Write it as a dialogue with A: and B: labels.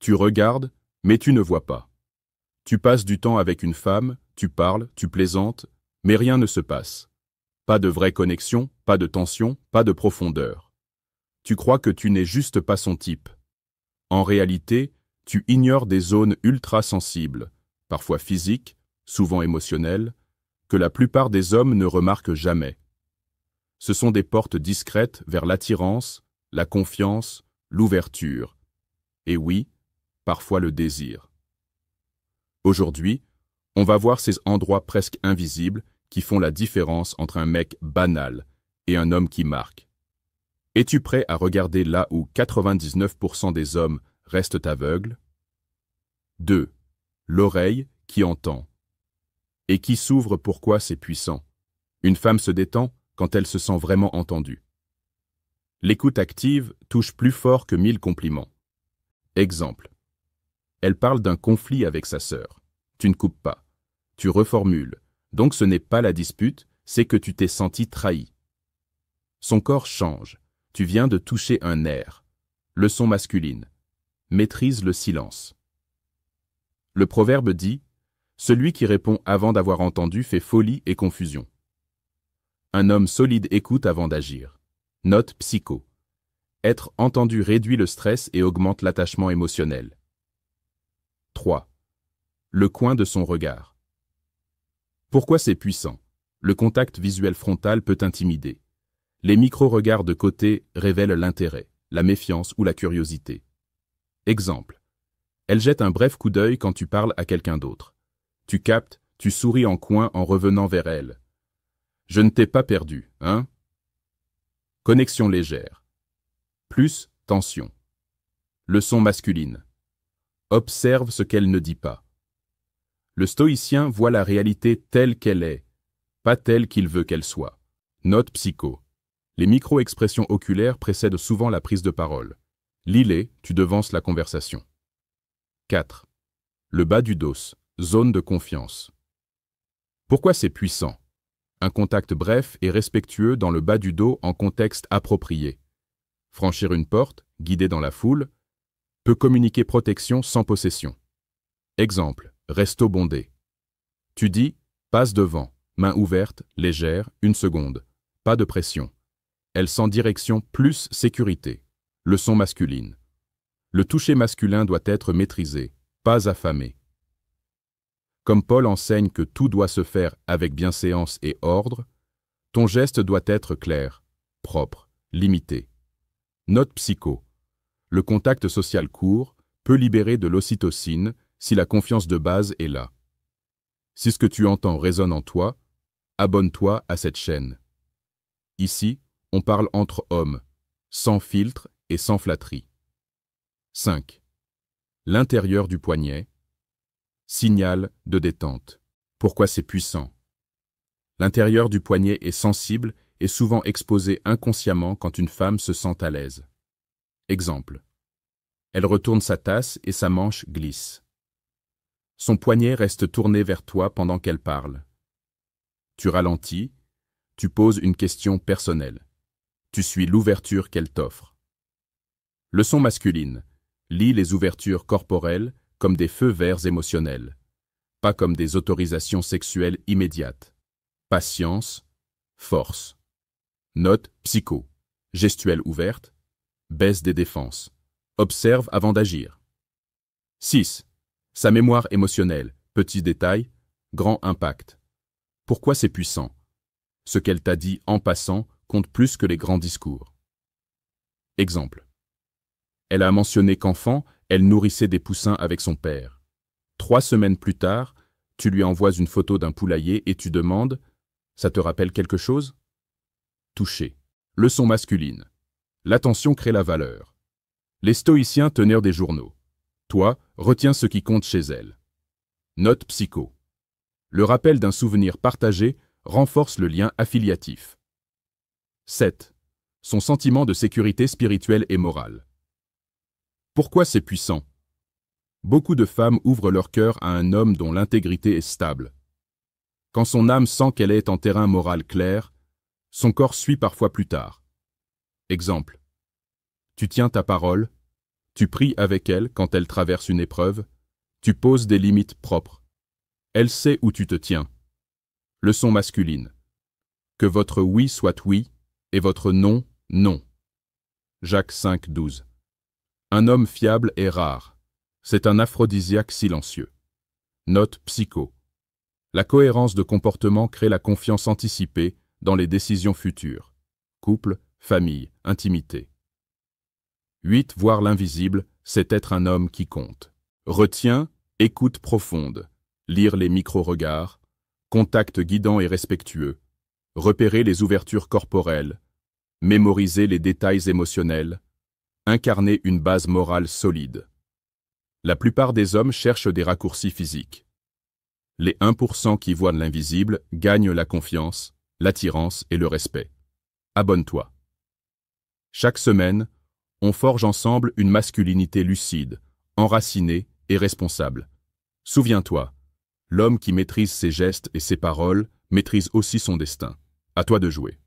A: Tu regardes, mais tu ne vois pas. Tu passes du temps avec une femme, tu parles, tu plaisantes, mais rien ne se passe. Pas de vraie connexion, pas de tension, pas de profondeur. Tu crois que tu n'es juste pas son type. En réalité, tu ignores des zones ultra sensibles, parfois physiques, souvent émotionnelles, que la plupart des hommes ne remarquent jamais. Ce sont des portes discrètes vers l'attirance, la confiance, l'ouverture. Et oui, parfois le désir. Aujourd'hui, on va voir ces endroits presque invisibles qui font la différence entre un mec banal et un homme qui marque. Es-tu prêt à regarder là où 99% des hommes restent aveugles? 2. L'oreille qui entend. Et qui s'ouvre, pourquoi c'est puissant. Une femme se détend quand elle se sent vraiment entendue. L'écoute active touche plus fort que 1000 compliments. Exemple. Elle parle d'un conflit avec sa sœur. Tu ne coupes pas. Tu reformules. Donc ce n'est pas la dispute, c'est que tu t'es senti trahi. Son corps change. Tu viens de toucher un nerf. Leçon masculine. Maîtrise le silence. Le proverbe dit « Celui qui répond avant d'avoir entendu fait folie et confusion ». Un homme solide écoute avant d'agir. Note psycho. Être entendu réduit le stress et augmente l'attachement émotionnel. 3. Le coin de son regard. Pourquoi c'est puissant? Le contact visuel frontal peut intimider. Les micro-regards de côté révèlent l'intérêt, la méfiance ou la curiosité. Exemple. Elle jette un bref coup d'œil quand tu parles à quelqu'un d'autre. Tu captes, tu souris en coin en revenant vers elle. Je ne t'ai pas perdu, hein? Connexion légère. Plus tension. Leçon masculine. Observe ce qu'elle ne dit pas. Le stoïcien voit la réalité telle qu'elle est, pas telle qu'il veut qu'elle soit. Note psycho. Les micro-expressions oculaires précèdent souvent la prise de parole. Lis-les, tu devances la conversation. 4. Le bas du dos, zone de confiance. Pourquoi c'est puissant? Un contact bref et respectueux dans le bas du dos en contexte approprié. Franchir une porte, guider dans la foule, peut communiquer protection sans possession. Exemple, resto bondé. Tu dis, passe devant, main ouverte, légère, 1 seconde. Pas de pression. Elle sent direction plus sécurité. Leçon masculine. Le toucher masculin doit être maîtrisé, pas affamé. Comme Paul enseigne que tout doit se faire avec bienséance et ordre, ton geste doit être clair, propre, limité. Note psycho. Le contact social court peut libérer de l'ocytocine si la confiance de base est là. Si ce que tu entends résonne en toi, abonne-toi à cette chaîne. Ici, on parle entre hommes, sans filtre et sans flatterie. 5. L'intérieur du poignet. Signal de détente. Pourquoi c'est puissant? L'intérieur du poignet est sensible et souvent exposé inconsciemment quand une femme se sent à l'aise. Exemple. Elle retourne sa tasse et sa manche glisse. Son poignet reste tourné vers toi pendant qu'elle parle. Tu ralentis, tu poses une question personnelle. Tu suis l'ouverture qu'elle t'offre. Leçon masculine. Lis les ouvertures corporelles comme des feux verts émotionnels, pas comme des autorisations sexuelles immédiates. Patience, force. Note psycho. Gestuelle ouverte. Baisse des défenses. Observe avant d'agir. 6. Sa mémoire émotionnelle. Petit détail, grand impact. Pourquoi c'est puissant? Ce qu'elle t'a dit en passant compte plus que les grands discours. Exemple. Elle a mentionné qu'enfant, elle nourrissait des poussins avec son père. 3 semaines plus tard, tu lui envoies une photo d'un poulailler et tu demandes « Ça te rappelle quelque chose ?» Toucher. Leçon masculine. L'attention crée la valeur. Les stoïciens teneurs des journaux. Toi, retiens ce qui compte chez elle. Note psycho. Le rappel d'un souvenir partagé renforce le lien affiliatif. 7. Son sentiment de sécurité spirituelle et morale. Pourquoi c'est puissant? Beaucoup de femmes ouvrent leur cœur à un homme dont l'intégrité est stable. Quand son âme sent qu'elle est en terrain moral clair, son corps suit parfois plus tard. Exemple. Tu tiens ta parole, Tu pries avec elle quand elle traverse une épreuve. Tu poses des limites propres. Elle sait où tu te tiens. Leçon masculine. Que votre oui soit oui et votre non, non. Jacques 5, 12. Un homme fiable est rare. C'est un aphrodisiaque silencieux. Note psycho. La cohérence de comportement crée la confiance anticipée dans les décisions futures. Couple, famille, intimité. 8. Voir l'invisible, c'est être un homme qui compte. Retiens, écoute profonde, lire les micro-regards, contact guidant et respectueux, repérer les ouvertures corporelles, mémoriser les détails émotionnels, incarner une base morale solide. La plupart des hommes cherchent des raccourcis physiques. Les 1% qui voient de l'invisible gagnent la confiance, l'attirance et le respect. Abonne-toi. Chaque semaine, on forge ensemble une masculinité lucide, enracinée et responsable. Souviens-toi, l'homme qui maîtrise ses gestes et ses paroles maîtrise aussi son destin. À toi de jouer.